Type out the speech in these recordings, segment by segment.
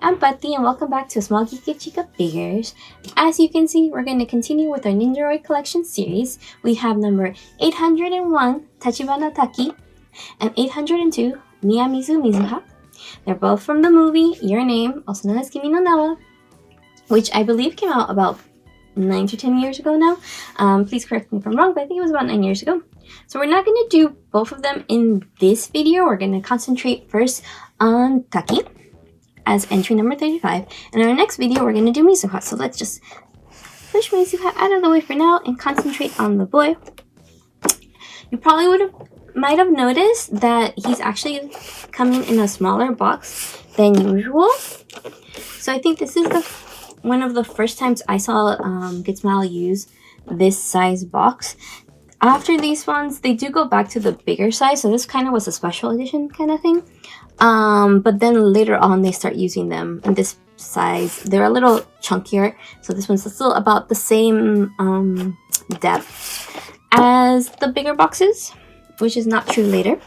I'm Pati and welcome back to A Small Geeky Chica Figures. As you can see, we're going to continue with our Nendoroid Collection series. We have number 801, Tachibana Taki, and 802, Miyamizu Mizuha. They're both from the movie Your Name, also known as Kimi no Na wa, which I believe came out about 9 to 10 years ago now. Please correct me if I'm wrong, but I think it was about 9 years ago. So we're not going to do both of them in this video. We're going to concentrate first on Taki as entry number 35. And in our next video, we're going to do Mizuha. So let's just push Mizuha out of the way for now and concentrate on the boy. You probably might have noticed that he's actually coming in a smaller box than usual. So I think this is one of the first times I saw Good Smile use this size box. After these ones, they do go back to the bigger size, so this kind of was a special edition kind of thing. But then later on, they start using them in this size. They're a little chunkier, so this one's still about the same depth as the bigger boxes, which is not true later.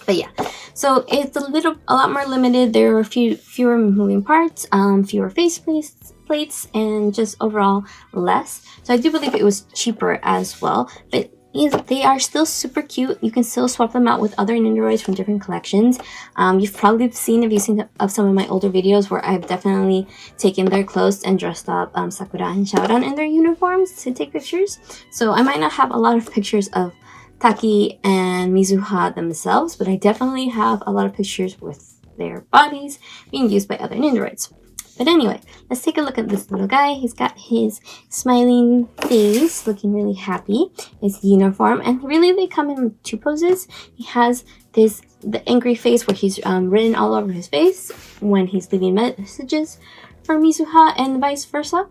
But yeah, so it's a lot more limited. There are fewer moving parts, fewer plates, and just overall less. So I do believe it was cheaper as well. But they are still super cute. You can still swap them out with other Nendoroids from different collections. You've probably seen, if you've seen of some of my older videos, where I've definitely taken their clothes and dressed up Sakura and Shaoran in their uniforms to take pictures. So I might not have a lot of pictures of Taki and Mizuha themselves, but I definitely have a lot of pictures with their bodies being used by other Nendoroids. But anyway, let's take a look at this little guy. He's got his smiling face, looking really happy, his uniform, and really they come in two poses. He has the angry face where he's written all over his face when he's leaving messages for Mizuha and vice versa.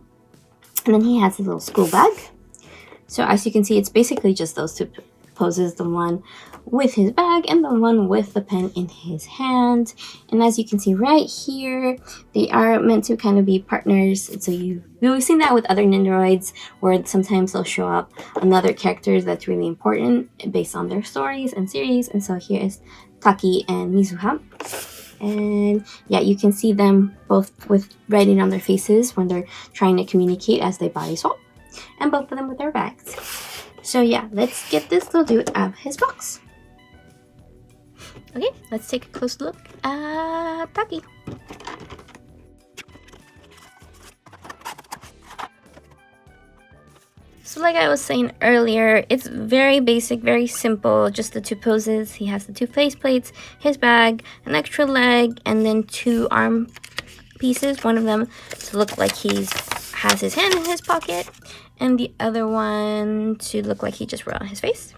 And then he has his little school bag. So as you can see, it's basically just those two poses, the one with his bag and the one with the pen in his hand. And as you can see right here, they are meant to kind of be partners. So we've seen that with other Nendoroids, where sometimes they'll show up another character that's really important based on their stories and series. And so here is Taki and Mizuha. And yeah, you can see them both with writing on their faces when they're trying to communicate as they body swap, and both of them with their bags. So yeah, let's get this little dude out of his box. Okay, let's take a close look at Taki. So like I was saying earlier, it's very basic, very simple, just the two poses. He has the two face plates, his bag, an extra leg, and then two arm pieces. One of them to look like has his hand in his pocket, and the other one to look like he just wrote on his face.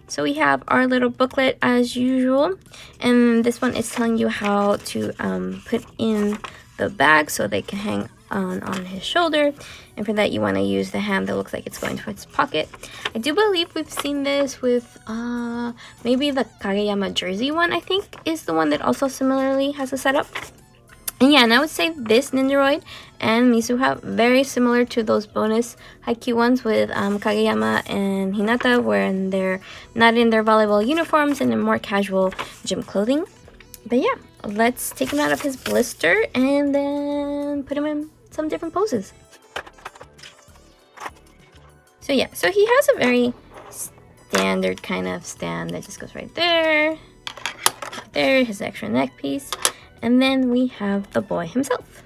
So we have our little booklet as usual, and this one is telling you how to put in the bag so they can hang on his shoulder. And for that, you want to use the hand that looks like it's going to his pocket. I do believe we've seen this with maybe the Kageyama jersey one, I think, is the one that also similarly has a setup. And yeah, and I would say this Nendoroid and Mizuha very similar to those bonus Haikyuu ones with Kageyama and Hinata, where they're not in their volleyball uniforms and in more casual gym clothing. But yeah, let's take him out of his blister and then put him in some different poses. So yeah, so he has a very standard kind of stand that just goes right there, his extra neck piece. And then we have the boy himself.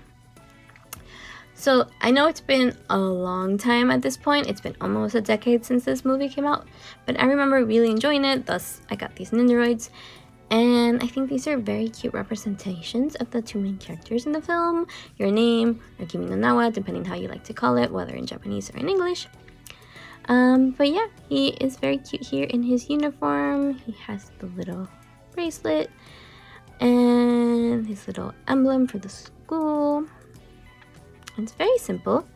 So I know it's been a long time at this point. It's been almost a decade since this movie came out. But I remember really enjoying it. Thus, I got these Nendoroids. And I think these are very cute representations of the two main characters in the film. Your Name, or Kimi no Na wa, depending how you like to call it, whether in Japanese or in English. But yeah, he is very cute here in his uniform. He has the little bracelet and his little emblem for the school. It's very simple.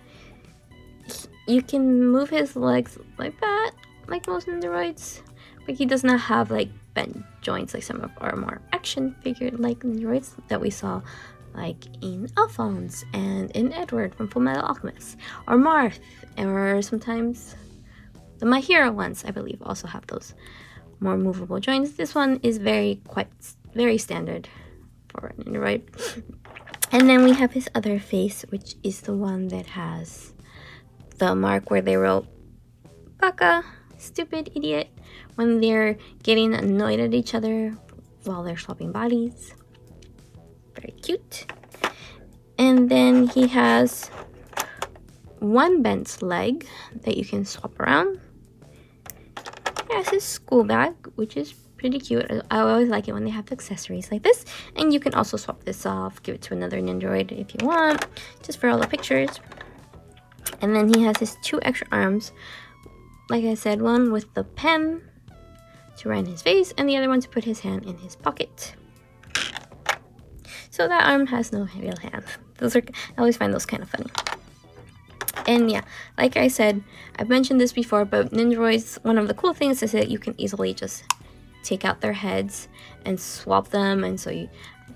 You can move his legs like that, like most Nendoroids, but he does not have like bent joints like some of our more action figure like Nendoroids that we saw like in Alphonse and in Edward from Fullmetal Alchemist, or Marth, or sometimes the My Hero ones, I believe, also have those more movable joints. This one is very standard for an Nendoroid. And then we have his other face, which is the one that has the mark where they wrote "Baka," stupid idiot, when they're getting annoyed at each other while they're swapping bodies. Very cute. And then he has one bent leg that you can swap around. He has his school bag, which is pretty cute. I always like it when they have accessories like this. And you can also swap this off, give it to another Nendoroid if you want, just for all the pictures. And then he has his 2 extra arms. Like I said, one with the pen to write his face, and the other one to put his hand in his pocket. So that arm has no real hand. I always find those kind of funny. And yeah, like I said, I've mentioned this before, but Nendoroids, one of the cool things is that you can easily just take out their heads and swap them. And so you,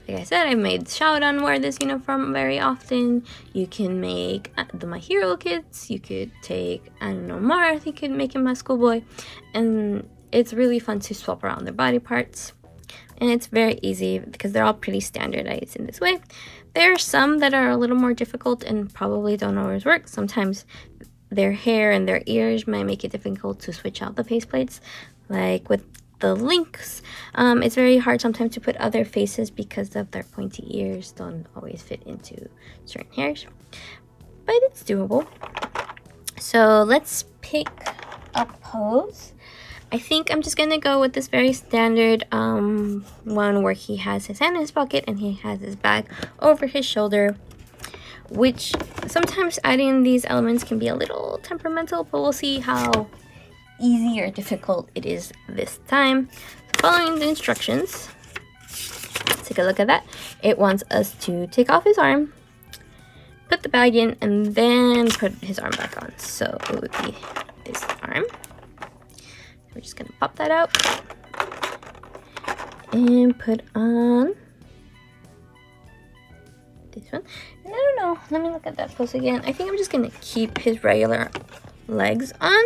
like I said, I made Xiaodan wear this uniform very often. You can make the My Hero kids. You could take, I don't know, Marth. You could make him a schoolboy. And it's really fun to swap around their body parts. And it's very easy because they're all pretty standardized in this way. There are some that are a little more difficult and probably don't always work. Sometimes their hair and their ears might make it difficult to switch out the faceplates. Like with the Lynx, it's very hard sometimes to put other faces because of their pointy ears don't always fit into certain hairs. But it's doable. So let's pick a pose. I think I'm just gonna go with this very standard one where he has his hand in his pocket and he has his bag over his shoulder, which sometimes adding these elements can be a little temperamental, but we'll see how easy or difficult it is this time. So following the instructions, let's take a look at that. It wants us to take off his arm, put the bag in, and then put his arm back on. So it would be this arm. We're just gonna pop that out and put on this one. And I don't know, let me look at that pose again. I think I'm just gonna keep his regular legs on,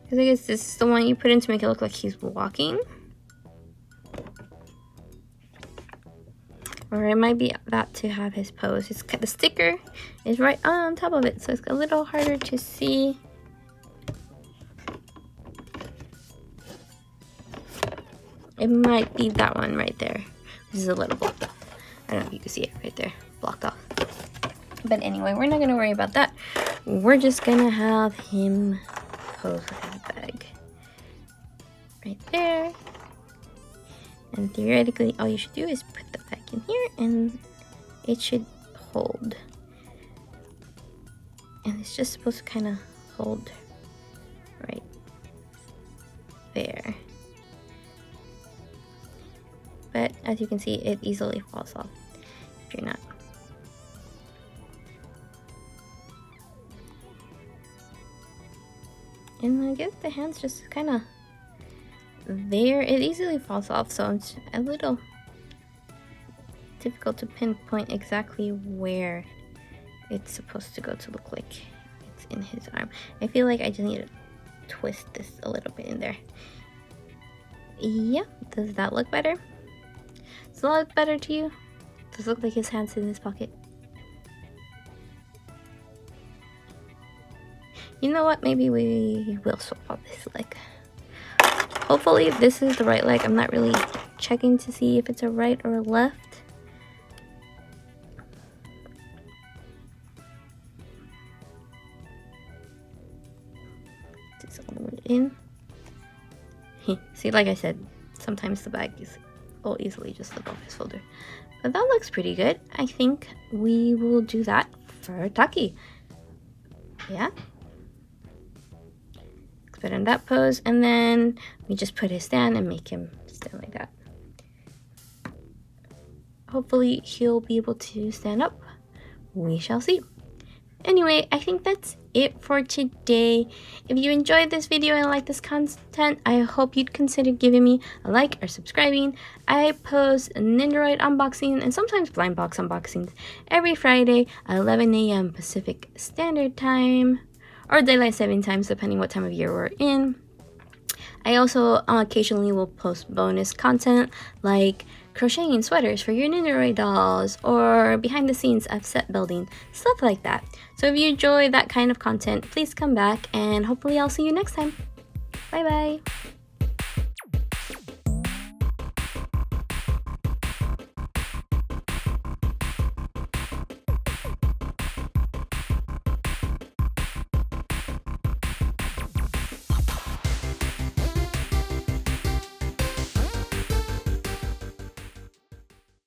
because I guess this is the one you put in to make it look like he's walking. Or it might be that to have his pose. The sticker is right on top of it, so it's a little harder to see. It might be that one right there. This is a little blocked off. I don't know if you can see it right there, blocked off. But anyway, we're not gonna worry about that. We're just gonna have him pose with his bag right there. And theoretically, all you should do is put the bag in here and it should hold. And it's just supposed to kind of hold right there. But as you can see, it easily falls off if you're not. And I guess the hand's just kind of there. It easily falls off, so it's a little difficult to pinpoint exactly where it's supposed to go to look like it's in his arm. I feel like I just need to twist this a little bit in there. Yeah, does that look better? Does that look better to you? Does it look like his hand's in his pocket? You know what? Maybe we will swap out this leg. Hopefully this is the right leg. I'm not really checking to see if it's a right or a left. Just hold it in. See, like I said, sometimes the bag will easily just slip off his folder. But that looks pretty good. I think we will do that for Taki. Yeah. Put in that pose, and then we just put his stand and make him stand like that. Hopefully he'll be able to stand up. We shall see. Anyway, I think that's it for today. If you enjoyed this video and like this content, I hope you'd consider giving me a like or subscribing. I post Nendoroid unboxing and sometimes blind box unboxings every Friday at 11 a.m. Pacific Standard Time, or daylight saving times, depending what time of year we're in. I also occasionally will post bonus content like crocheting sweaters for your Nendoroid dolls or behind the scenes of set building, stuff like that. So if you enjoy that kind of content, please come back and hopefully I'll see you next time. Bye bye!